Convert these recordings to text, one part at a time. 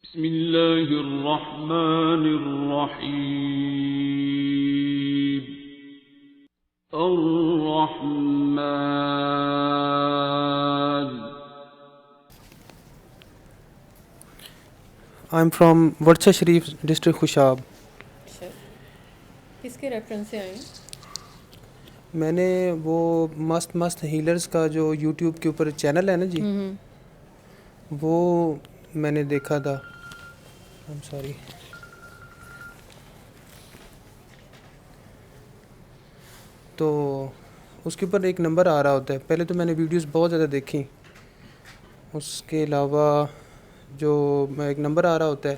بسم اللہ الرحمن الرحیم الرحمن. I'm from ورثہ شریف ڈسٹرکٹ خوشاب. اچھا، کس کے ریفرنس سے آئے ہیں؟ میں نے وہ مست ہیلرز کا جو یوٹیوب کے اوپر چینل ہے نا جی، وہ میں نے دیکھا تھا. سوری، تو اس کے اوپر ایک نمبر آ رہا ہوتا ہے. پہلے تو میں نے ویڈیوز بہت زیادہ دیکھی، اس کے علاوہ جو ایک نمبر آ رہا ہوتا ہے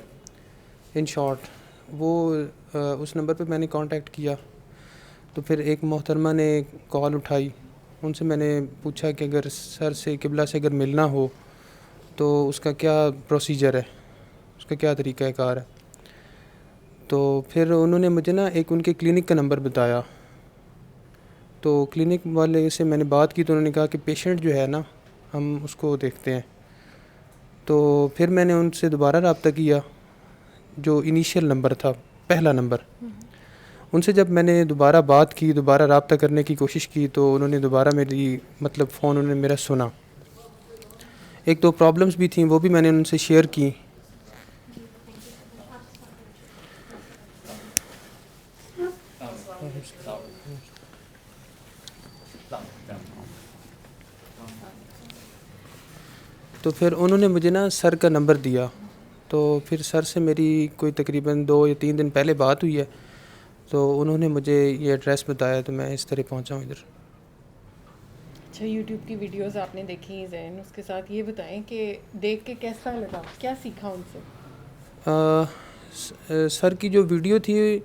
ان شارٹ، وہ اس نمبر پہ میں نے کانٹیکٹ کیا. تو پھر ایک محترمہ نے کال اٹھائی، ان سے میں نے پوچھا کہ اگر سر سے قبلہ سے اگر ملنا ہو تو اس کا کیا پروسیجر ہے، اس کا کیا طریقہ کار ہے. تو پھر انہوں نے مجھے نا ایک ان کے کلینک کا نمبر بتایا. تو کلینک والے سے میں نے بات کی تو انہوں نے کہا کہ پیشنٹ جو ہے نا ہم اس کو دیکھتے ہیں. تو پھر میں نے ان سے دوبارہ رابطہ کیا، جو انیشیل نمبر تھا، پہلا نمبر. ان سے جب میں نے دوبارہ بات کی، دوبارہ رابطہ کرنے کی کوشش کی، تو انہوں نے دوبارہ میری فون انہوں نے میرا سنا. ایک دو پرابلمس بھی تھیں، وہ بھی میں نے ان سے شیئر کی. تو پھر انہوں نے مجھے نا سر کا نمبر دیا. تو پھر سر سے میری کوئی تقریباً 2 یا 3 دن پہلے بات ہوئی ہے. تو انہوں نے مجھے یہ ایڈریس بتایا، تو میں اس طرح پہنچا ہوں ادھر. اچھا، یوٹیوب کی ویڈیوز آپ نے دیکھی زین، اس کے ساتھ یہ بتائیں کہ دیکھ کے کیسا لگا، کیا سیکھا ان سے؟ سر کی جو ویڈیو تھی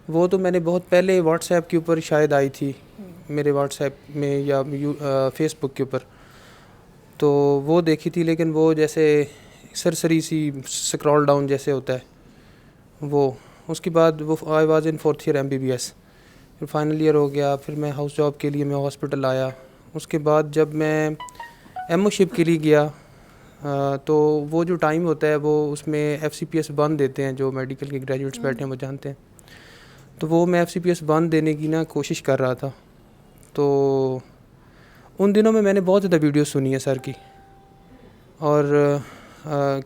وہ تو میں نے بہت پہلے واٹس ایپ کے اوپر شاید آئی تھی، میرے واٹس ایپ میں یا فیس بک کے اوپر، تو وہ دیکھی تھی. لیکن وہ جیسے سرسری سی سکرول ڈاؤن جیسے ہوتا ہے وہ. اس کے بعد وہ I was in 4th year MBBS، پھر فائنل ایئر ہو گیا. پھر میں ہاؤس جاب کے لیے میں ہاسپٹل آیا. اس کے بعد جب میں MO شپ کے لیے گیا، تو وہ جو ٹائم ہوتا ہے وہ اس میں FCPS بند دیتے ہیں، جو میڈیکل کے گریجویٹس بیٹھے ہیں وہ جانتے ہیں. تو وہ میں FCPS بند دینے کی نا کوشش کر رہا تھا. تو ان دنوں میں نے بہت زیادہ ویڈیوز سنی ہے سر کی، اور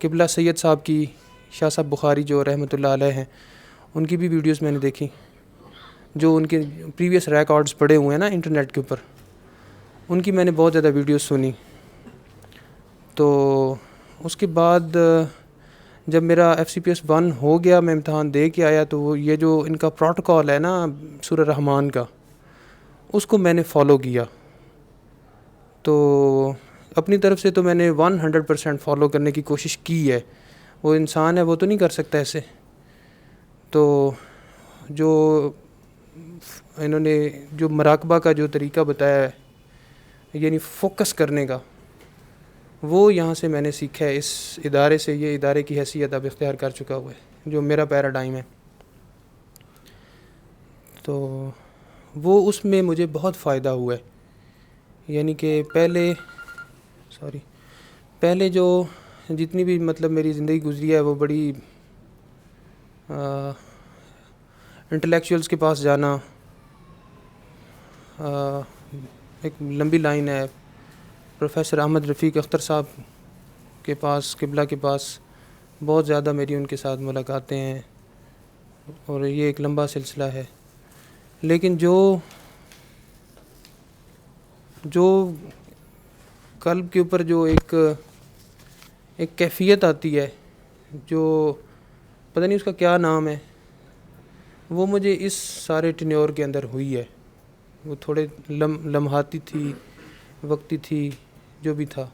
قبلہ سید صاحب کی، شاہ صاحب بخاری جو رحمۃ اللہ علیہ ہیں، ان کی بھی ویڈیوز میں نے دیکھی، جو ان کے پریویس ریکارڈز پڑے ہوئے ہیں نا انٹرنیٹ کے اوپر، ان کی میں نے بہت زیادہ ویڈیوز سنی. تو اس کے بعد جب میرا FCPS 1 ہو گیا، میں امتحان دے کے آیا، تو وہ یہ جو ان کا پروٹوکول ہے نا سورہ رحمان کا، اس کو میں نے فالو کیا. تو اپنی طرف سے تو میں نے 100% فالو کرنے کی کوشش کی ہے. وہ انسان ہے، وہ تو نہیں کر سکتا ایسے. تو جو انہوں نے جو مراقبہ کا جو طریقہ بتایا ہے، یعنی فوکس کرنے کا، وہ یہاں سے میں نے سیکھا ہے، اس ادارے سے. یہ ادارے کی حیثیت اب اختیار کر چکا ہوا ہے، جو میرا پیراڈائم ہے. تو وہ اس میں مجھے بہت فائدہ ہوا ہے. یعنی کہ پہلے جو جتنی بھی میری زندگی گزری ہے، وہ بڑی انٹلیکچوئلس کے پاس جانا، ایک لمبی لائن ہے. پروفیسر احمد رفیق اختر صاحب کے پاس، قبلہ کے پاس بہت زیادہ میری ان کے ساتھ ملاقاتیں ہیں، اور یہ ایک لمبا سلسلہ ہے. لیکن جو قلب کے اوپر جو ایک کیفیت آتی ہے، جو پتہ نہیں اس کا کیا نام ہے، وہ مجھے اس سارے ٹینیور کے اندر ہوئی ہے. وہ تھوڑے لمحاتی تھی، وقتی تھی، جو بھی تھا.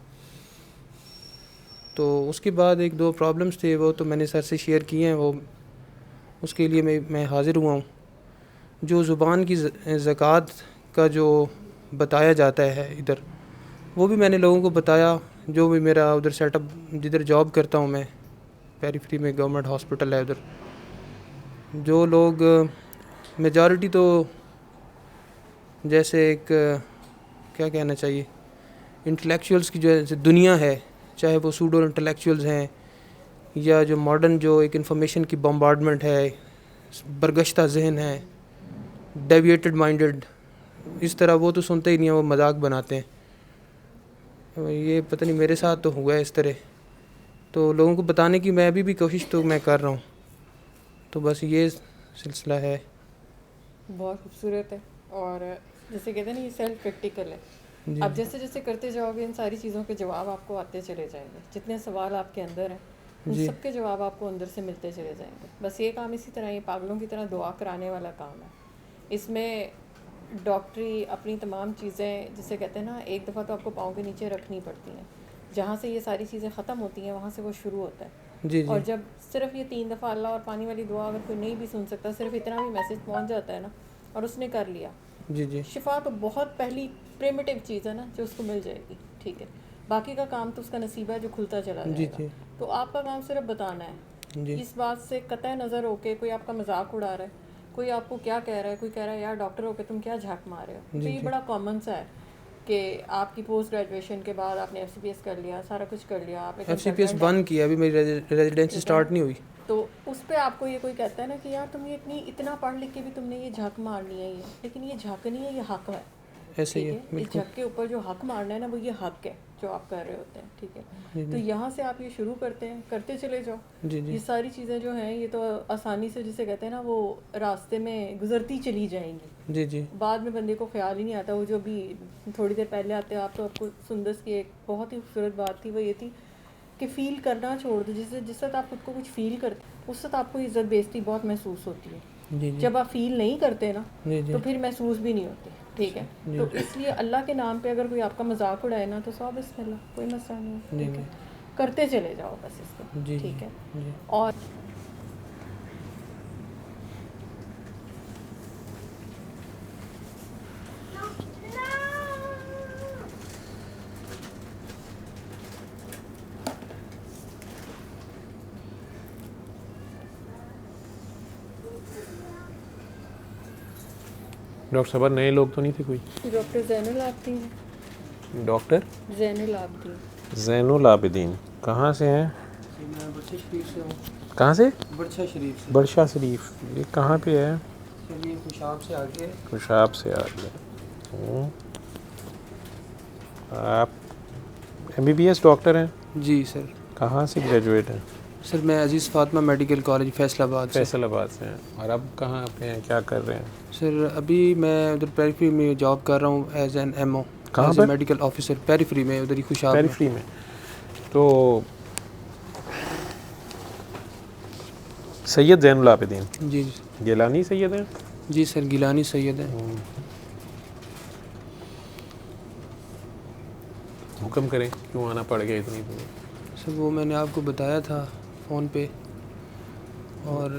تو اس کے بعد ایک دو پرابلمس تھے، وہ تو میں نے سر سے شیئر کیے ہیں. وہ اس کے لیے میں حاضر ہوا ہوں. جو زبان کی زکوٰۃ کا جو بتایا جاتا ہے ادھر، وہ بھی میں نے لوگوں کو بتایا. جو بھی میرا ادھر سیٹ اپ، جدھر جاب کرتا ہوں میں، پیری میں گورنمنٹ ہاسپٹل ہے ادھر، جو لوگ میجارٹی تو جیسے ایک کیا کہنا چاہیے، انٹلیکچوئلس کی جو دنیا ہے، چاہے وہ سوڈو انٹلیکچوئلز ہیں یا جو ماڈرن جو ایک انفارمیشن کی بمبارڈمنٹ ہے, برگشتہ ذہن ہے, ڈیویٹڈ مائنڈڈ, اس طرح وہ تو سنتے ہی نہیں ہیں, وہ مذاق بناتے ہیں. یہ پتہ نہیں میرے ساتھ تو ہوا ہے اس طرح, تو لوگوں کو بتانے کی میں ابھی بھی کوشش تو میں کر رہا ہوں. تو بس یہ سلسلہ ہے. بہت خوبصورت ہے, اور جیسے کہتے ہیں نا یہ سیلف پریکٹیکل ہے. اب جیسے جیسے کرتے جاؤ گے ان ساری چیزوں کے جواب آپ کو آتے چلے جائیں گے. جتنے سوال آپ کے اندر ہیں ان سب کے جواب آپ کو اندر سے ملتے چلے جائیں گے. بس یہ کام اسی طرح, یہ پاگلوں کی طرح دعا کرانے والا کام ہے. اس میں ڈاکٹری اپنی تمام چیزیں جسے کہتے ہیں نا ایک دفعہ تو آپ کو پاؤں کے نیچے رکھنی پڑتی ہیں. جہاں سے یہ ساری چیزیں ختم ہوتی ہیں وہاں سے وہ شروع ہوتا ہے. اور جب صرف یہ 3 دفعہ اللہ اور پانی والی دعا اگر کوئی نہیں بھی سن سکتا, صرف اتنا بھی میسج پہنچ جاتا ہے نا, اور اس نے کر لیا, شفا تو بہت پہلی پریمیٹیو چیز ہے نا جو اس کو مل جائے گی. ٹھیک ہے, باقی کا کام تو اس کا نصیب ہے جو کھلتا چلا جائے گا. تو آپ کا کام صرف بتانا ہے. اس بات سے قطع نظر ہو کے کوئی آپ کا مذاق اڑا رہا ہے, کوئی آپ کو کیا کہہ رہا ہے, کوئی کہہ رہا ہے یار ڈاکٹر ہو کے تم کیا جھاک مار رہے ہو. تو یہ بڑا کامن سا ہے کہ آپ کی پوسٹ گریجویشن کے بعد آپ نے FCPS کر لیا, سارا کچھ کر لیا, آپ FCPS 1 کیا, ابھی میری ریزیڈنسی سٹارٹ نہیں ہوئی. تو اس پہ آپ کو یہ کوئی کہتا ہے نا کہ یار تم یہ اتنا پڑھ لکھ کے بھی تم نے یہ جھک مارنی ہے, یہ لیکن یہ جھک نہیں ہے, یہ حق ہے. ایسے ہی ہے, اس جھک کے اوپر جو حق مارنا ہے نا وہ یہ حق ہے جو آپ کر رہے ہوتے ہیں. ٹھیک ہے, تو یہاں سے آپ یہ شروع کرتے ہیں, کرتے چلے جاؤ. یہ ساری چیزیں جو ہیں یہ تو آسانی سے جسے کہتے ہیں نا وہ راستے میں گزرتی چلی جائیں گی. بعد میں بندے کو خیال ہی نہیں آتا. وہ جو بھی تھوڑی دیر پہلے آتے آپ تو آپ کو سندس کی ایک بہت ہی خوبصورت بات تھی, وہ یہ تھی کہ فیل کرنا چھوڑ دو. جس وقت آپ خود کو کچھ فیل کرتے اس وقت آپ کو عزت بیزتی بہت محسوس ہوتی ہے. جب آپ فیل نہیں کرتے نا تو پھر محسوس بھی نہیں ہوتی. ٹھیک ہے, تو اس لیے اللہ کے نام پہ اگر کوئی آپ کا مذاق اڑائے نا تو سب بسم اللہ, کوئی مسئلہ نہیں ہے. ٹھیک ہے, کرتے چلے جاؤ بس اس کو. ٹھیک ہے, اور ڈاکٹر صاحب نئے لوگ تو نہیں تھے کوئی؟ ڈاکٹر زین العابدین. ڈاکٹر زین العابدین. زین العابدین کہاں سے ہیں؟ کہاں سے؟ برشا شریف. یہ کہاں پہ ہے؟ خوشاب سے آگے. خوشاب سے آگے. آپ MBBS ڈاکٹر ہیں؟ جی سر. کہاں سے گریجویٹ ہیں؟ سر میں عزیز فاطمہ میڈیکل کالج فیصل آباد. فیصل آباد سے ہیں. اور اب کہاں پہ ہیں, کیا کر رہے ہیں؟ سر ابھی میں ادھر پیریفری میں جاب کر رہا ہوں ایز این MO. کہاں پر؟ میڈیکل آفیسر پیریفری میں, ادھر ہی خوشاب. پیریفری میں. تو سید زین العابدین. جی. گیلانی سید ہیں؟ جی سر, گیلانی سید ہیں. حکم کریں, کیوں آنا پڑ گیا اتنی دور؟ سر وہ میں نے آپ کو بتایا تھا فون پہ, اور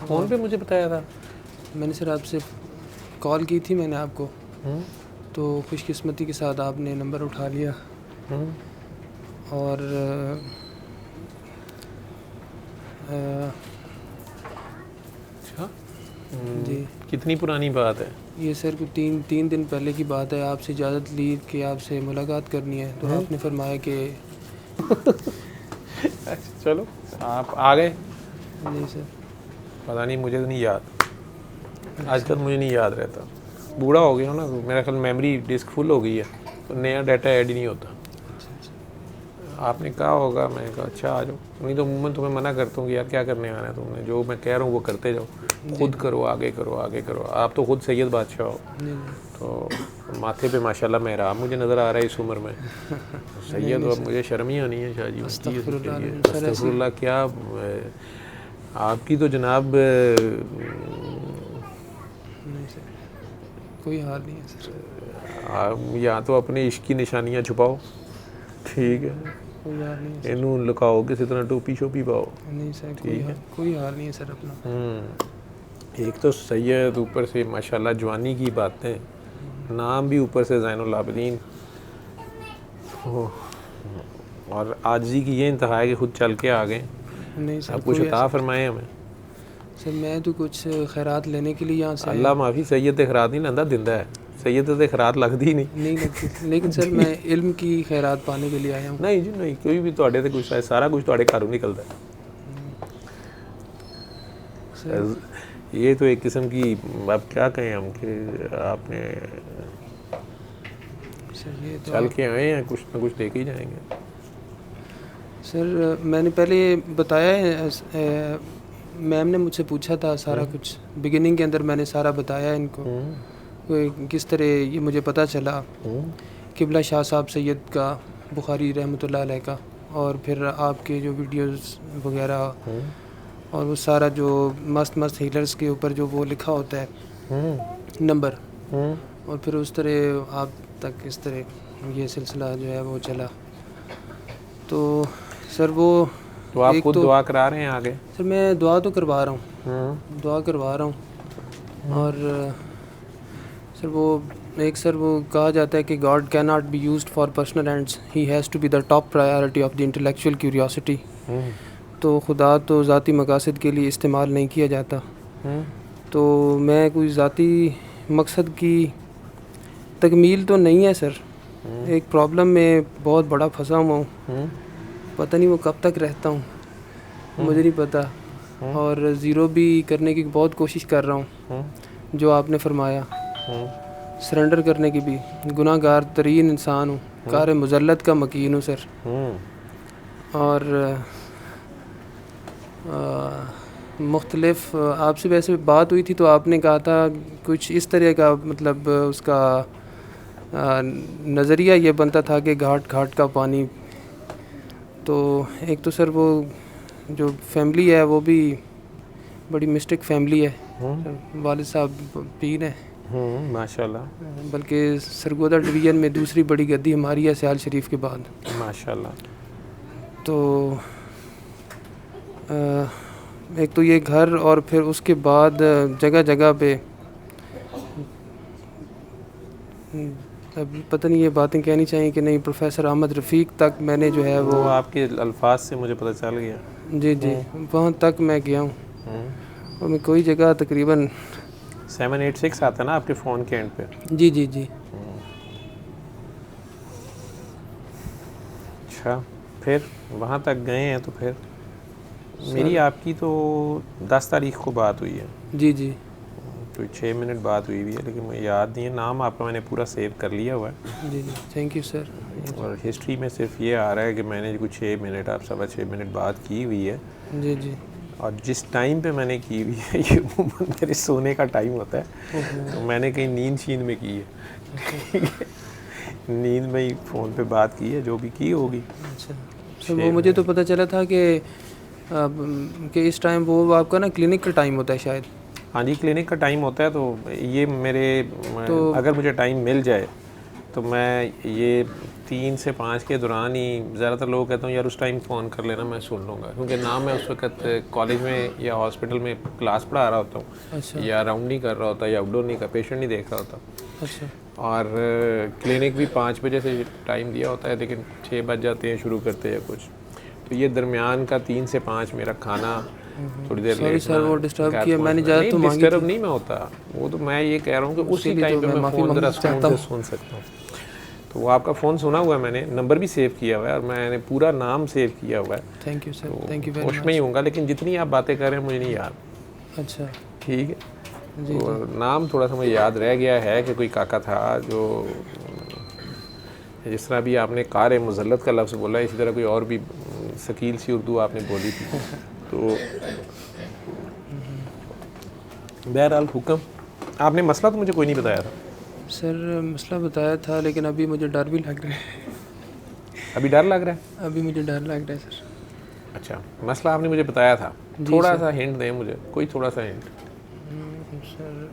فون پہ مجھے بتایا تھا. میں نے سر آپ سے کال کی تھی میں نے آپ کو, تو خوش قسمتی کے ساتھ آپ نے نمبر اٹھا لیا. اور جی. کتنی پرانی بات ہے یہ سر کوئی 3 دن پہلے کی بات ہے. آپ سے اجازت لی کہ آپ سے ملاقات کرنی ہے, تو آپ نے فرمایا کہ چلو آپ آ گئے. جی سر. پتہ نہیں, مجھے تو نہیں یاد, آج کل مجھے نہیں یاد رہتا. بوڑھا ہو گیا ہوں نا, میرا خیال میموری ڈسک فل ہو گئی ہے, تو نیا ڈیٹا ایڈ ہی نہیں ہوتا. آپ نے کہا ہوگا, میں نے کہا اچھا آ جاؤ. نہیں تو عموماً تمہیں منع کرتا ہوں کہ یار کیا کرنے آنا ہے تم نے, جو میں کہہ رہا ہوں وہ کرتے جاؤ, خود کرو, آگے کرو, آگے کرو. آپ تو خود سید بادشاہ ہو, تو ماتھے پہ ماشاء اللہ محراب مجھے نظر آ رہا ہے اس عمر میں. سید ہو, اب مجھے شرم ہی آنی ہے شاہ جی. استغفر اللہ. کیا آپ کی تو جناب کوئی حال نہیں ہے سر. یا تو اپنے عشق کی نشانیاں چھپاؤ, ٹھیک ہے, انہوں لکاؤ کسی طرح ٹوپی شوپی پاؤ. نہیں سر, کوئی حال نہیں ہے سر اپنا. ایک تو سید, اوپر سے ماشاءاللہ جوانی کی باتیں, نام بھی اوپر سے زین العابدین, اور عاجزی کی یہ انتہا ہے کہ خود چل کے آ گئے. نہیں سر, اب کچھ عطا فرمائے ہمیں. سر میں تو کچھ خیرات لینے کے لیے یہاں سے. اللہ معافی, سید تے خیرات نہیں لیندا, دیندا ہے. سید تے خیرات لگدی نہیں لگتی, لیکن سر میں علم کی خیرات پانے کے لیے آیا ہوں. نہیں جی نہیں, کوئی بھی تواڈے تے کچھ سارا کچھ تواڈے گھروں نکلدا ہے. یہ تو ایک قسم کی اب کیا کہیں ہم کہ آپ نے سر یہ تو چل کے آئے ہیں, کچھ نہ کچھ لے کے ہی جائیں گے. سر میں نے پہلے بتایا ہے, میم نے مجھ سے پوچھا تھا سارا کچھ بگننگ کے اندر, میں نے سارا بتایا ان کو کس طرح یہ مجھے پتہ چلا قبلہ شاہ صاحب سید کا, بخاری رحمۃ اللہ علیہ کا, اور پھر آپ کے جو ویڈیوز وغیرہ اور وہ سارا جو مست ہیلرز کے اوپر جو وہ لکھا ہوتا ہے نمبر, اور پھر اس طرح آپ تک اس طرح یہ سلسلہ جو ہے وہ چلا. تو سر وہ تو آپ خود دعا کرا رہے ہیں آگے؟ سر میں دعا تو کروا رہا ہوں, دعا کروا رہا ہوں. اور سر وہ ایک سر وہ کہا جاتا ہے کہ گاڈ کی not be used for personal ends, he has to be the top priority of the intellectual curiosity. تو خدا تو ذاتی مقاصد کے لیے استعمال نہیں کیا جاتا. تو میں کوئی ذاتی مقصد کی تکمیل تو نہیں ہے سر, ایک پرابلم میں بہت بڑا پھنسا ہوا ہوں, پتہ نہیں وہ کب تک رہتا ہوں, مجھے نہیں پتہ. اور زیرو بھی کرنے کی بہت کوشش کر رہا ہوں, جو آپ نے فرمایا سرنڈر کرنے کی بھی. گناہ گار ترین انسان ہوں, کار مذلت کا مکین ہوں سر. اور مختلف آپ سے ویسے بات ہوئی تھی تو آپ نے کہا تھا کچھ اس طرح کا, مطلب اس کا نظریہ یہ بنتا تھا کہ گھاٹ گھاٹ کا پانی. تو ایک تو سر وہ جو فیملی ہے وہ بھی بڑی مسٹک فیملی ہے, والد صاحب پیر ہیں ماشاء اللہ, بلکہ سرگودا ڈویژن میں دوسری بڑی گدی ہماری ہے سیال شریف کے بعد ماشاء اللہ. تو ایک تو یہ گھر, اور پھر اس کے بعد جگہ جگہ پہ اب پتہ نہیں یہ باتیں کہنی چاہیے کہ نہیں, پروفیسر احمد رفیق تک میں نے جو ہے وہ آپ کے الفاظ سے مجھے پتہ چل گیا. جی وہاں تک میں گیا ہوں, اور میں کوئی جگہ تقریباً 786 آتا نا آپ کے فون کے اینڈ پہ. جی. اچھا, پھر وہاں تک گئے ہیں تو پھر میری آپ کی تو 10 تاریخ کو بات ہوئی ہے. جی کوئی 6 منٹ بات ہوئی ہے, لیکن مجھے یاد نہیں ہے. نام آپ کا میں نے پورا سیو کر لیا ہوا ہے. جی تھینک یو سر. اور ہسٹری میں صرف یہ آ رہا ہے کہ میں نے کچھ 6 منٹ, آپ 6.25 منٹ بات کی ہوئی ہے. جی اور جس ٹائم پہ میں نے کی ہوئی ہے یہ عموماً میرے سونے کا ٹائم ہوتا ہے, تو میں نے کہیں نیند شیند میں کی ہے. نیند میں ہی فون پہ بات کی ہے, جو بھی کی ہوگی. اچھا سر, وہ مجھے تو پتہ چلا تھا کہ اس ٹائم وہ آپ کا نا کلینک کا ٹائم ہوتا ہے شاید. ہاں جی, کلینک کا ٹائم ہوتا ہے. تو یہ میرے اگر مجھے ٹائم مل جائے تو میں یہ 3 سے 5 کے دوران ہی, زیادہ تر لوگ کہتا ہوں یار اس ٹائم فون کر لینا, میں سن لوں گا, کیونکہ نہ میں اس وقت کالج میں یا ہاسپٹل میں کلاس پڑھا رہا ہوتا ہوں, یا راؤنڈ نہیں کر رہا ہوتا, یا آؤٹ ڈور نہیں کر, پیشنٹ نہیں دیکھ رہا ہوتا. اچھا. اور کلینک بھی 5 بجے سے ٹائم دیا ہوتا ہے, لیکن 6 بج جاتے ہیں شروع کرتے ہیں کچھ. تو یہ درمیان کا 3 سے 5 میرا کھانا تھوڑی دیر سوری سر وہ ڈسٹرب کیا میں نے, زیادہ تو مانگی ڈسٹرب نہیں میں ہوتا, وہ تو میں یہ کہہ رہا ہوں کہ اسی ٹائم پہ میں فون ذرا سکون سے سن سکتا ہوں. تو وہ آپ کا فون سنا ہوا ہے میں نے, نمبر بھی سیو کیا ہوا ہے, اور میں نے پورا نام سیو کیا ہوا ہے. Thank you sir, thank you very much. میں ہی ہوں گا, لیکن جتنی آپ باتیں کر رہے ہیں مجھے نہیں یاد. اچھا ٹھیک ہے. نام تھوڑا سا مجھے یاد رہ گیا ہے کہ کوئی کاکا تھا جو, جس طرح بھی آپ نے کار مذلت کا لفظ بولا, اسی طرح کوئی اور بھی ثقیل سی اردو آپ نے بولی تھی. تو بہرحال حکم, آپ نے مسئلہ تو مجھے کوئی نہیں بتایا تھا. سر مسئلہ بتایا تھا, لیکن ابھی مجھے ڈر بھی لگ رہا ہے. ابھی ڈر لگ رہا ہے؟ ابھی مجھے ڈر لگ رہا ہے سر. اچھا, مسئلہ آپ نے مجھے بتایا تھا, تھوڑا سا ہنٹ دیں مجھے, کوئی تھوڑا سا ہنٹ. سر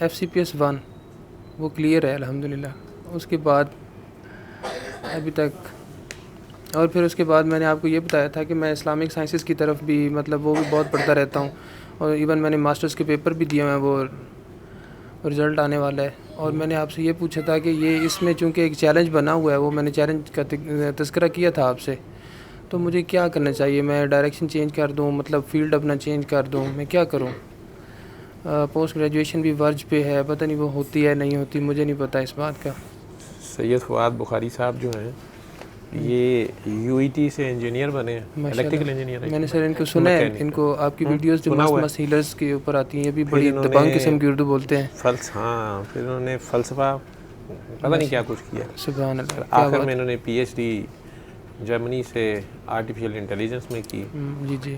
FCPS 1 وہ کلیئر ہے الحمدللہ. اس کے بعد ابھی تک, اور پھر اس کے بعد میں نے آپ کو یہ بتایا تھا کہ میں اسلامک سائنسز کی طرف بھی, مطلب وہ بھی بہت پڑھتا رہتا ہوں, اور ایون میں نے ماسٹرز کے پیپر بھی دیے ہیں, وہ رزلٹ آنے والا ہے. اور میں نے آپ سے یہ پوچھا تھا کہ یہ اس میں چونکہ ایک چیلنج بنا ہوا ہے, وہ میں نے چیلنج کا تذکرہ کیا تھا آپ سے, تو مجھے کیا کرنا چاہیے؟ میں ڈائریکشن چینج کر دوں, مطلب فیلڈ اپنا چینج کر دوں, میں کیا کروں؟ پوسٹ گریجویشن بھی ورج پہ ہے, پتہ نہیں وہ ہوتی ہے نہیں ہوتی, مجھے نہیں پتہ اس بات کا. سید فؤاد بخاری صاحب جو ہیں یہ UET سے انجینئر بنے ہیں, الیکٹریکل انجینئر ہیں. میں نے سر ان کو سنا ہے, ان کو آپ کی ویڈیوز جو مست ہیلرز کے اوپر آتی ہیں, یہ بھی بڑی دبنگ قسم کی اردو بولتے ہیں. ہاں, پھر انہوں نے فلسفہ پتہ نہیں کیا کچھ کیا. سبحان اللہ. آخر میں انہوں نے PhD جرمنی سے آرٹیفیشل انٹیلیجنس میں کی. جی جی.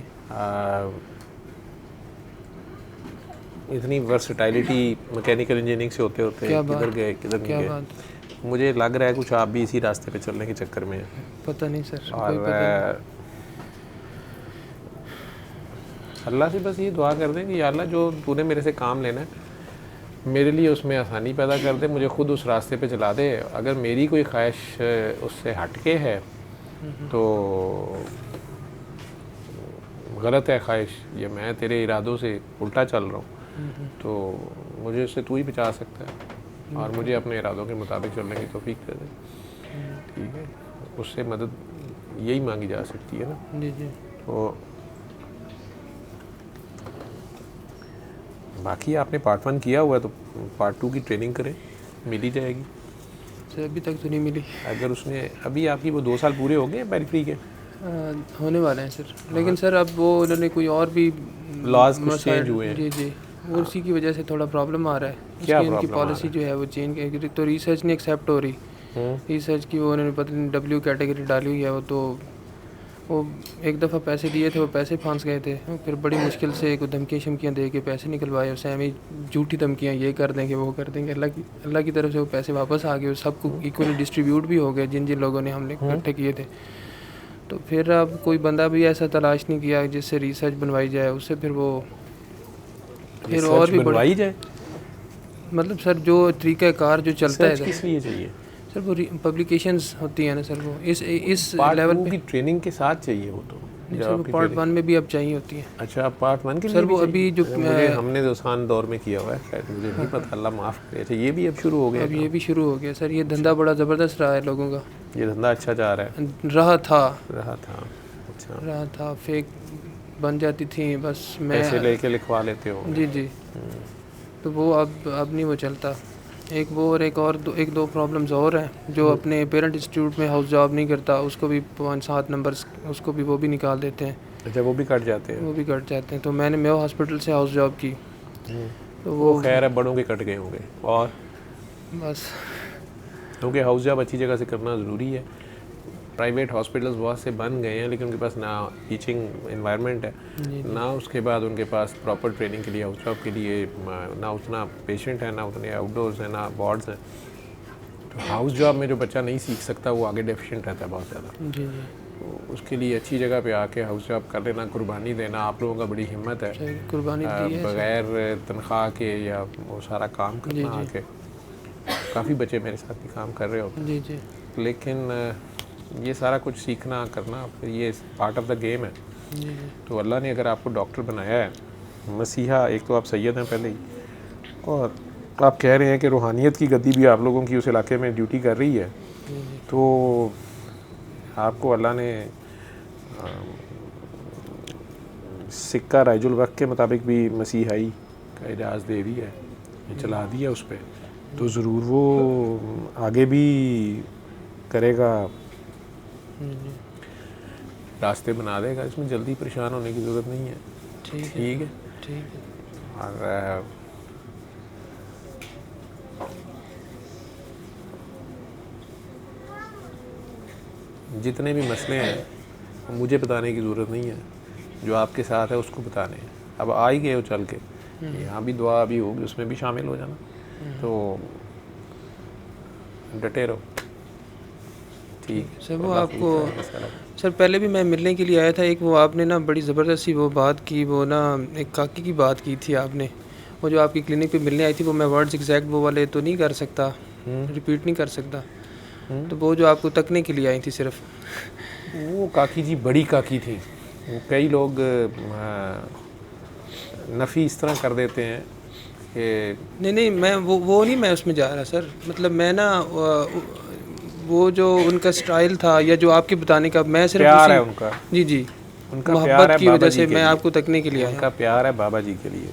اتنی ورسٹائلٹی میکینیکل انجینئرنگ سے ہوتے ہوتے کدھر گئے کدھر نہیں گئے. مجھے لگ رہا ہے کچھ آپ بھی اسی راستے پہ چلنے کے چکر میں ہیں. پتہ نہیں سر. اور اللہ سے بس یہ دعا کر دیں کہ یا اللہ جو تو نے میرے سے کام لینا ہے میرے لیے اس میں آسانی پیدا کر دے, مجھے خود اس راستے پہ چلا دے. اگر میری کوئی خواہش اس سے ہٹ کے ہے تو غلط ہے خواہش, یہ میں تیرے ارادوں سے الٹا چل رہا ہوں, تو مجھے اس سے تو ہی بچا سکتا ہے اور مجھے اپنے ارادوں کے مطابق چلنے کی توفیق دے دے. ٹھیک ہے, اس سے مدد یہی مانگی جا سکتی ہے نا. جی جی. تو باقی آپ نے پارٹ 1 کیا ہوا ہے تو پارٹ 2 کی ٹریننگ کریں, مل ہی جائے گی. سر ابھی تک تو نہیں ملی. اگر اس نے ابھی آپ کی وہ 2 سال پورے ہو گئے پیریفری کے ہونے والے ہیں سر, لیکن سر اب وہ انہوں نے کوئی اور بھی لاز کچھ چینج ہوئے ہیں. جی جی, وہ اسی کی وجہ سے تھوڑا پرابلم آ رہا ہے. کیا ان کی پالیسی جو ہے وہ چینج, تو ریسرچ نہیں ایکسیپٹ ہو رہی. ریسرچ کی وہ انہوں نے پتہ نہیں W کیٹیگری ڈالی ہوئی ہے. وہ تو وہ ایک دفعہ پیسے دیے تھے, وہ پیسے پھانس گئے تھے, پھر بڑی مشکل سے کوئی دھمکیاں شمکیاں دے کے پیسے نکلوائے. اسے ہمیں جھوٹی دھمکیاں, یہ کر دیں گے وہ کر دیں گے. اللہ کی طرف سے وہ پیسے واپس آ گئے, سب کو ایکولی ڈسٹریبیوٹ بھی ہو گئے جن جن لوگوں نے ہم نے اکٹھے کیے تھے. تو پھر اب کوئی بندہ بھی ایسا تلاش نہیں کیا جس سے ریسرچ بنوائی جائے. اس سے پھر وہ پھر اور بھی بنوائی جائے, مطلب سر جو طریقہ کار جو چلتا ہے کس لیے چاہیے سر, وہ پبلیکیشنز ہوتی ہیں نا سر, وہ اس لیول پہ ٹریننگ کے ساتھ چاہیے. وہ تو پارٹ 1 میں بھی اب چاہیے ہوتی ہیں. اچھا, پارٹ 1 کے سر وہ ابھی جو ہم نے آسان دور میں کیا ہوا ہے, شاید مجھے نہیں پتہ, اللہ معاف کرے. اچھا, یہ بھی اب شروع ہو گیا. اب یہ بھی شروع ہو گیا سر. یہ دھندا بڑا زبردست رہا ہے لوگوں کا. یہ دھندا اچھا جا رہا ہے. رہا تھا. اچھا رہا تھا. فیک بن جاتی تھیں بس, میں پیسے لے کے لکھوا لیتے ہو. جی جی. تو وہ اب نہیں وہ چلتا. ایک وہ اور ایک دو پرابلمز اور ہیں. جو اپنے پیرنٹ انسٹیٹیوٹ میں ہاؤس جاب نہیں کرتا اس کو بھی 5-7 نمبرز اس کو بھی وہ بھی نکال دیتے ہیں. اچھا, وہ بھی کٹ جاتے ہیں. وہ بھی کٹ جاتے ہیں. تو میں نے میو ہاسپٹل سے ہاؤس جاب کی, تو وہ خیر ہے, بڑوں کے کٹ گئے ہوں گے. اور بس کیونکہ ہاؤس جاب اچھی جگہ سے کرنا ضروری ہے. پرائیویٹ ہاسپٹلز بہت سے بن گئے ہیں لیکن ان کے پاس نہ ٹیچنگ انوائرمنٹ ہے, نہ اس کے بعد ان کے پاس پراپر ٹریننگ کے لیے ہاؤس جاب کے لیے نہ اتنا پیشنٹ ہے, نہ اتنے آؤٹ ڈورز ہیں, نہ وارڈز ہیں. تو ہاؤس جاب میں جو بچہ نہیں سیکھ سکتا وہ آگے ڈیفیشینٹ رہتا ہے بہت زیادہ. جی جی. تو اس کے لیے اچھی جگہ پہ آ کے ہاؤس جاب کر لینا, قربانی دینا. آپ لوگوں کا بڑی ہمت ہے, قربانی دی ہے بغیر تنخواہ کے یا وہ سارا کام کرنا. آ کے کافی بچے میرے ساتھ بھی کام کر رہے ہوتے ہیں. جی جی. لیکن یہ سارا کچھ سیکھنا کرنا پھر یہ پارٹ آف دا گیم ہے. تو اللہ نے اگر آپ کو ڈاکٹر بنایا ہے, مسیحا, ایک تو آپ سید ہیں پہلے ہی, اور آپ کہہ رہے ہیں کہ روحانیت کی گدی بھی آپ لوگوں کی اس علاقے میں ڈیوٹی کر رہی ہے, تو آپ کو اللہ نے سکہ رائج الوقت کے مطابق بھی مسیحائی کا اعجاز دے دیا ہے, چلا دیا اس پہ. تو ضرور وہ آگے بھی کرے گا, راستے بنا دے گا. اس میں جلدی پریشان ہونے کی ضرورت نہیں ہے. ٹھیک ہے. اور جتنے بھی مسئلے ہیں مجھے بتانے کی ضرورت نہیں ہے, جو آپ کے ساتھ ہے اس کو بتانے ہیں. اب آ ہی گئے ہو چل کے, یہاں بھی دعا بھی ہوگی, اس میں بھی شامل ہو جانا. تو ڈٹے رہو. ٹھیک سر. وہ آپ کو سر پہلے بھی میں ملنے کے لیے آیا تھا. ایک وہ آپ نے نا بڑی زبردست سی وہ بات کی, وہ نا ایک کاکی کی بات کی تھی آپ نے. وہ جو آپ کی کلینک پہ ملنے آئی تھی, وہ میں ورڈز ایگزیکٹ وہ والے تو نہیں کر سکتا, ریپیٹ نہیں کر سکتا. تو وہ جو آپ کو تکنے کے لیے آئی تھی صرف, وہ کاکی جی بڑی کاکی تھی. کئی لوگ نفی اس طرح کر دیتے ہیں کہ نہیں میں وہ نہیں, میں اس میں جا رہا سر. مطلب میں نا وہ جو ان کا سٹائل تھا یا جو آپ کے بتانے کا, میں صرف پیار ہے ان کا. جی جی, ان کا محبت کی وجہ سے میں آپ کو تکنے کے لیے آیا. ان کا پیار ہے بابا جی کے لیے.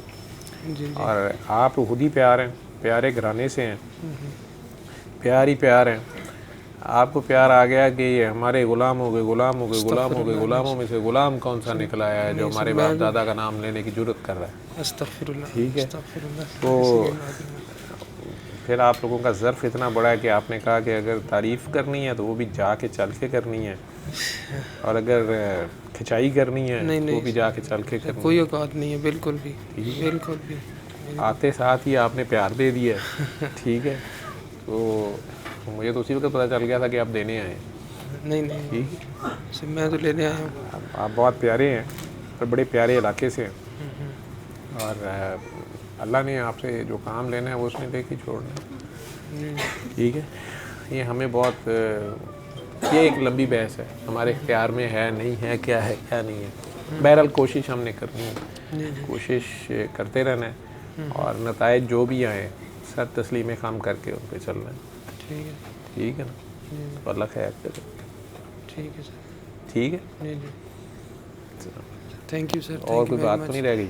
جی. اور آپ خود ہی پیار ہیں, پیارے گھرانے سے ہیں, پیار ہی پیار ہیں. آپ کو پیار آ گیا کہ یہ ہمارے غلام ہو گئے، غلام ہو گئے، غلام ہو گئے، غلاموں میں سے غلام کون سا نکلا ہے جو ہمارے باپ دادا کا نام لینے کی جرت کر رہا ہے. استغفر اللہ، ٹھیک ہے. استغفر اللہ. تو پھر آپ لوگوں کا ظرف اتنا بڑا ہے کہ آپ نے کہا کہ اگر تعریف کرنی ہے تو وہ بھی جا کے چل کے کرنی ہے، اور اگر کھچائی کرنی ہے تو وہ بھی جا کے چل کے کرنی کوئی ہے. اوقات نہیں ہے بالکل بھی، بالکل بھی. آتے ساتھ ہی آپ نے پیار دے دیا ہے. ٹھیک ہے. تو مجھے تو اسی وقت پتہ چل گیا تھا کہ آپ دینے آئے ہیں. نہیں نہیں، میں تو لینے آیا ہوں. آپ بہت پیارے ہیں اور بڑے پیارے علاقے سے ہیں، اور اللہ نے آپ سے جو کام لینا ہے وہ اس نے لے کے چھوڑنا ہے. ٹھیک ہے. یہ ہمیں بہت یہ ایک لمبی بحث ہے، ہمارے اختیار میں ہے نہیں ہے، کیا ہے کیا نہیں ہے. بہرحال کوشش ہم نے کرنی ہے، کوشش کرتے رہنا ہے، اور نتائج جو بھی آئیں سر تسلیم خام کر کے ان پہ چلنا ہے. ٹھیک ہے. ٹھیک ہے نا. تو اللہ خیر کرے. ٹھیک ہے سر. ٹھیک ہے. جی جی، تھینک یو سر. اور کوئی بات تو نہیں رہ گئی؟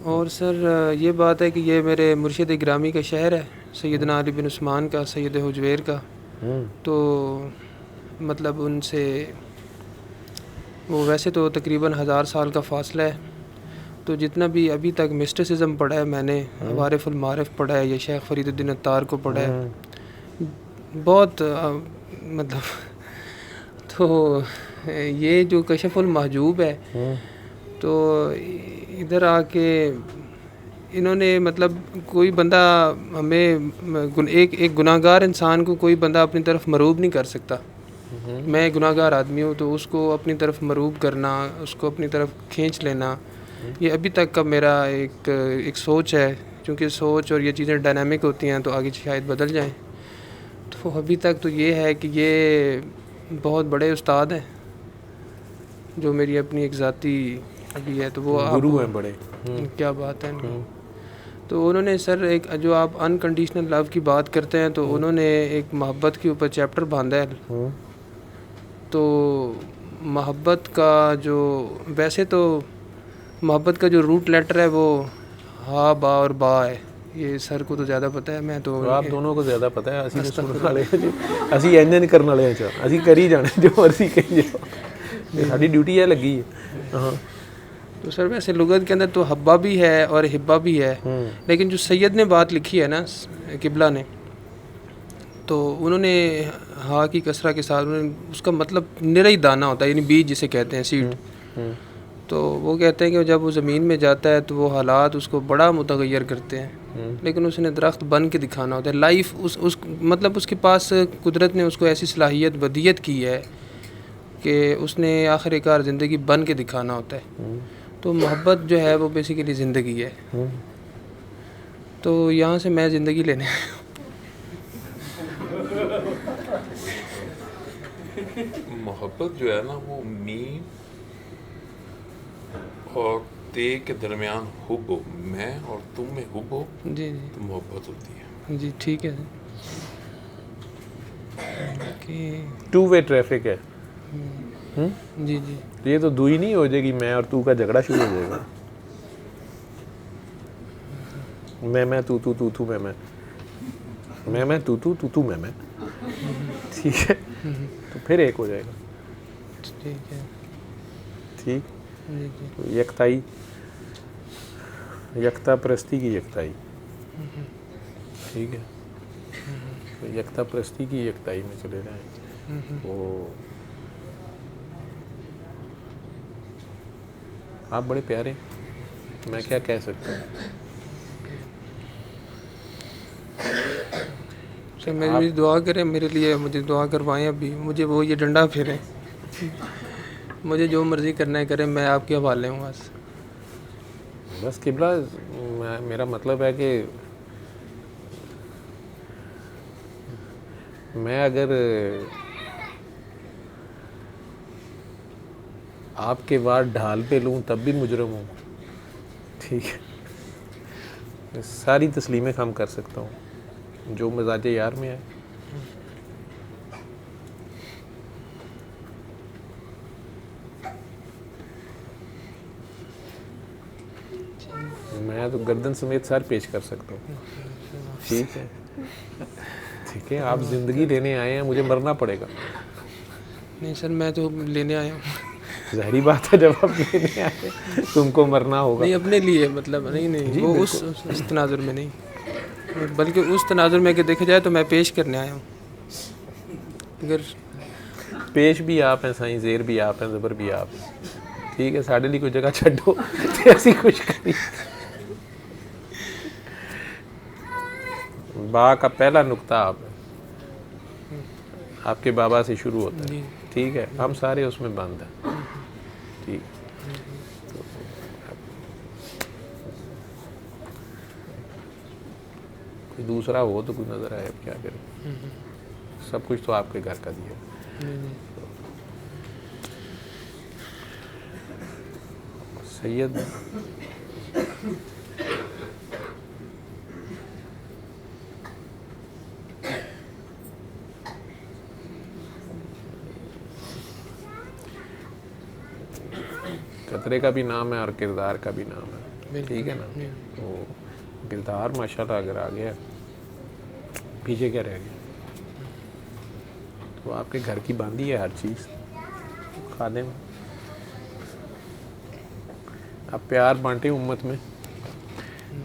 اور سر یہ بات ہے کہ یہ میرے مرشد گرامی کا شہر ہے، سیدنا علی بن عثمان کا، سید حجویر کا. تو مطلب ان سے وہ ویسے تو تقریباً 1000 سال کا فاصلہ ہے. تو جتنا بھی ابھی تک مسٹسزم پڑھا ہے میں نے، عوارف المعارف پڑھا ہے، یہ شیخ فرید الدین عطار کو پڑھا ہے، بہت مطلب. تو یہ جو کشف المحجوب ہے، تو ادھر آ کے انہوں نے مطلب کوئی بندہ ہمیں ایک گناہ گار انسان کو کوئی بندہ اپنی طرف مروب نہیں کر سکتا. میں گناہ گار آدمی ہوں تو اس کو اپنی طرف مروب کرنا، اس کو اپنی طرف کھینچ لینا، یہ ابھی تک کا میرا ایک سوچ ہے. چونکہ سوچ اور یہ چیزیں ڈائنامک ہوتی ہیں تو آگے شاید بدل جائیں. تو ابھی تک تو یہ ہے کہ یہ بہت بڑے استاد ہیں جو میری اپنی ایک ذاتی ابھی ہے. تو وہ گرو ہیں بڑے. کیا بات ہے. تو انہوں نے سر ایک جو آپ انکنڈیشنل لو کی بات کرتے ہیں تو انہوں نے ایک محبت کے اوپر چیپٹر باندھا ہے. تو محبت کا جو ویسے تو محبت کا جو روٹ لیٹر ہے وہ ہا با اور با ہے. یہ سر کو تو زیادہ پتہ ہے، میں تو آپ دونوں کو زیادہ پتہ ہے. اسی سننے والے اسی انجن کرنے والے ہیں، اسی کری جانے جو مرضی کہیں جاؤ، ساری ڈیوٹی ہے لگی ہے. تو سر ویسے لغت کے اندر تو حبا بھی ہے اور ہبا بھی ہے، لیکن جو سید نے بات لکھی ہے نا قبلہ نے، تو انہوں نے ہا کی کسرہ کے ساتھ انہوں نے اس کا مطلب نرا ہی دانہ ہوتا ہے، یعنی بیج جسے کہتے ہیں، سیڈ. تو وہ کہتے ہیں کہ جب وہ زمین میں جاتا ہے تو وہ حالات اس کو بڑا متغیر کرتے ہیں، لیکن اس نے درخت بن کے دکھانا ہوتا ہے. لائف اس مطلب اس کے پاس قدرت نے اس کو ایسی صلاحیت ودیت کی ہے کہ اس نے آخر کار زندگی بن کے دکھانا ہوتا ہے. تو محبت جو ہے وہ بیسیکلی زندگی ہے. تو یہاں سے میں زندگی لینے محبت جو ہے نا وہ میم اور تے کے درمیان حب ہو، میں اور تم میں حب ہو جی جی تو محبت ہوتی ہے. جی ٹھیک ہے کہ ٹو وے ٹریفک ہے. جی جی یہ تو دوئی نہیں ہو جائے گی، میں اور تو کا جھگڑا شروع ہو جائے گا. میں تو میں تو میں ٹھیک ہے. تو پھر ایک ہو جائے گا. ٹھیک ہے. ٹھیک. جی جی یکتائی، یکتا پرستی کی یکتائی. ٹھیک ہے. یکتا پرستی کی یکتائی میں چلے جائیں. وہ آپ بڑے پیارے، میں کیا کہہ سکتا ہوں. سر میری دعا کریں میرے لیے، مجھے دعا کروائیں. ابھی مجھے وہ یہ ڈنڈا پھیریں، مجھے جو مرضی کرنا ہے کریں، میں آپ کے حوالے ہوں. بس قبلہ میرا مطلب ہے کہ میں اگر آپ کے وار ڈھال پہ لوں تب بھی مجرم ہوں. ٹھیک ہے. ساری تسلیمیں خام کر سکتا ہوں جو مزاج یار میں ہے. میں تو گردن سمیت سر پیش کر سکتا ہوں. ٹھیک ہے ٹھیک ہے, آپ زندگی لینے آئے ہیں, مجھے مرنا پڑے گا. نہیں سر, میں تو لینے آیا ہوں. ظاہری بات ہے, جب آپ لینے آئے تم کو مرنا ہوگا. نہیں اپنے لیے, مطلب نہیں وہ اس تناظر میں نہیں, بلکہ اس تناظر میں کہ دیکھا جائے تو میں پیش کرنے آیا ہوں. اگر پیش بھی آپ ہیں سائیں, زیر بھی آپ ہیں, زبر بھی آپ ہیں. ٹھیک ہے, ساڑھے لی کوئی جگہ چھڈو تے اسی کچھ کری. با کا پہلا نقطہ آپ ہے, آپ کے بابا سے شروع ہوتا ہے. ٹھیک ہے, ہم سارے اس میں بند ہیں. ٹھیک, کوئی دوسرا ہو تو کوئی نظر آئے, اب کیا کریں, سب کچھ تو آپ کے گھر کا دیا. سید قطرے کا بھی نام ہے اور کردار کا بھی نام ہے. ٹھیک ہے نا, تو کردار ماشاءاللہ اگر آ گیا, پیچھے کیا رہ گیا. تو آپ کے گھر کی باندھی ہے ہر چیز, خادم. آپ پیار بانٹیں امت میں,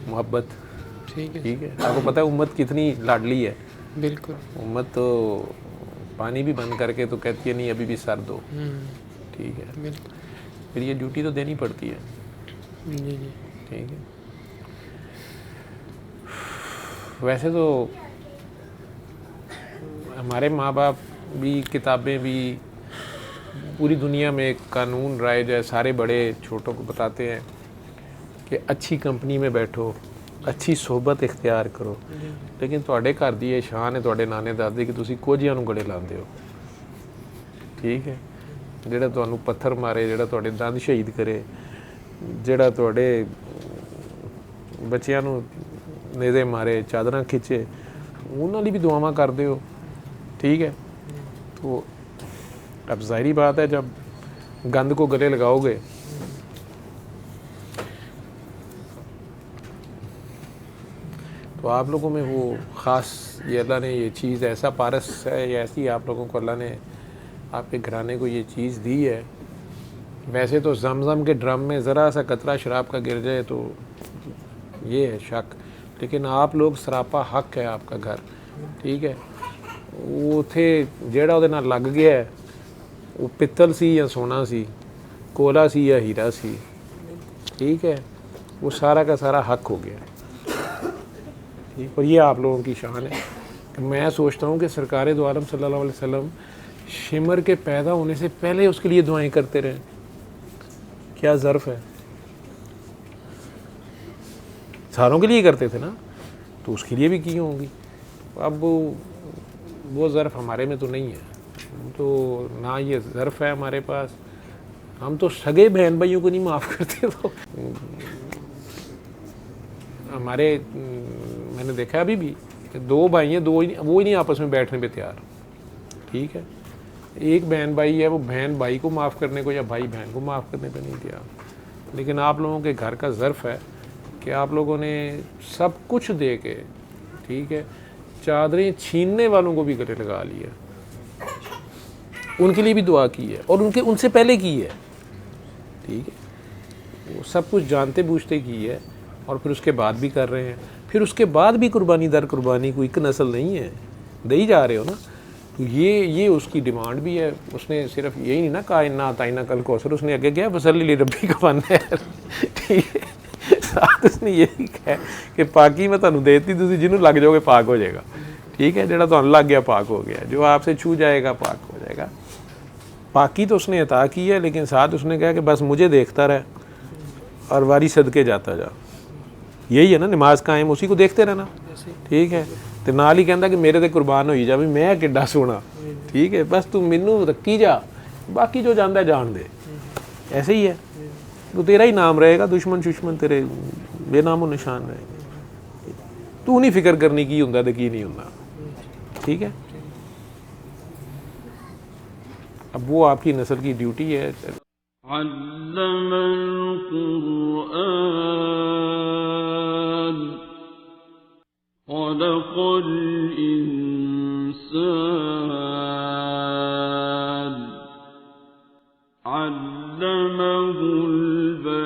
محبت. ٹھیک ہے, آپ کو پتہ ہے امت کتنی لاڈلی ہے. بالکل, امت تو پانی بھی بند کر کے تو کہتی ہے نہیں ابھی بھی سر دو. ٹھیک ہے, بالکل. پھر یہ ڈیوٹی تو دینی پڑتی ہے. جی جی, ٹھیک ہے. ویسے تو ہمارے ماں باپ بھی, کتابیں بھی, پوری دنیا میں ایک قانون رائج ہے, سارے بڑے چھوٹوں کو بتاتے ہیں کہ اچھی کمپنی میں بیٹھو, اچھی صحبت اختیار کرو. لیکن تواڈے گھر دی یہ شان ہے, تواڈے نانے دادے, کہ تسی کوجیاں نوں گڑے لاندے ہو. ٹھیک ہے, جڑا تانوں پتھر مارے, جڑا تواڈے دند شہید کرے, جڑا تواڈے بچیاں نوں نیزے مارے, چادراں کھچے, انہاں دی بھی دعاواں کردے ہو. ٹھیک ہے, تو اب ظاہری بات ہے جب گند کو گلے لگاؤ گے تو آپ لوگوں میں وہ خاص, یہ اللہ نے یہ چیز ایسا پارس ہے, یا ایسی آپ لوگوں کو اللہ نے, آپ کے گھرانے کو یہ چیز دی ہے. ویسے تو زمزم کے ڈرم میں ذرا سا قطرہ شراب کا گر جائے تو یہ ہے شک, لیکن آپ لوگ سراپا حق ہے آپ کا گھر. ٹھیک ہے, وہ تھے جیڑا وہ نال لگ گیا ہے, وہ پتل سی یا سونا سی, کولا سی یا ہیرا سی. ٹھیک ہے, وہ سارا کا سارا حق ہو گیا. ٹھیک, اور یہ آپ لوگوں کی شان ہے. میں سوچتا ہوں کہ سرکار دو عالم صلی اللہ علیہ وسلم شمر کے پیدا ہونے سے پہلے اس کے لیے دعائیں کرتے رہے. کیا ظرف ہے, ساروں کے لیے کرتے تھے نا, تو اس کے لیے بھی کی ہوں گی. اب وہ ظرف ہمارے میں تو نہیں ہے, تو نہ یہ ظرف ہے ہمارے پاس. ہم تو سگے بہن بھائیوں کو نہیں معاف کرتے. تو ہمارے, میں نے دیکھا ابھی بھی کہ دو بھائی ہیں, وہ ہی نہیں آپس میں بیٹھنے پہ تیار. ٹھیک ہے, ایک بہن بھائی ہے, وہ بہن بھائی کو معاف کرنے کو یا بھائی بہن کو معاف کرنے پہ نہیں تیار. لیکن آپ لوگوں کے گھر کا ظرف ہے کہ آپ لوگوں نے سب کچھ دے کے, ٹھیک ہے, چادریں چھیننے والوں کو بھی گلے لگا لیا, ان کے لیے بھی دعا کی ہے, اور ان سے پہلے کی ہے. ٹھیک ہے, وہ سب کچھ جانتے بوجھتے کی ہے, اور پھر اس کے بعد بھی کر رہے ہیں. پھر اس کے بعد بھی قربانی در قربانی, کوئی ایک نسل نہیں ہے, دے ہی جا رہے ہو نا. تو یہ اس کی ڈیمانڈ بھی ہے. اس نے صرف یہی نہیں نا کہا انا اعطیناک الکوثر, اس نے آگے کیا فصلی لربک وانحر. ٹھیک ہے, ساتھ اس نے یہی کہا کہ پاکی میں تانوں دیتی, تسی جنوں لگ جاؤ گے پاک ہو جائے گا. ٹھیک ہے, جڑا تانوں لگ گیا پاک ہو گیا, جو آپ سے چھو جائے گا پاک ہو جائے گا. پاکی تو اس نے عطا کی ہے, لیکن ساتھ اس نے کہا کہ بس مجھے دیکھتا رہ اور واری صدقے جاتا جا. یہی ہے نا نماز قائم, اسی کو دیکھتے رہنا. ٹھیک ہے, تو نال ہی کہندا کہ میرے تے قربان ہوئی جا, بھی میں کڈا سونا. ٹھیک ہے, بس تو مینوں رکھی جا, باقی جو جاندا ہے جان دے. ایسے ہی ہے, تو تیرا ہی نام رہے گا, دشمن تیرے بے نام و نشان رہے گا. تو نہیں فکر کرنی کی ہوندا تے کی نہیں ہوندا. ٹھیک ہے, اب وہ آپ کی نسل کی ڈیوٹی ہے. علم القرآن خلق الإنسان علمه البيان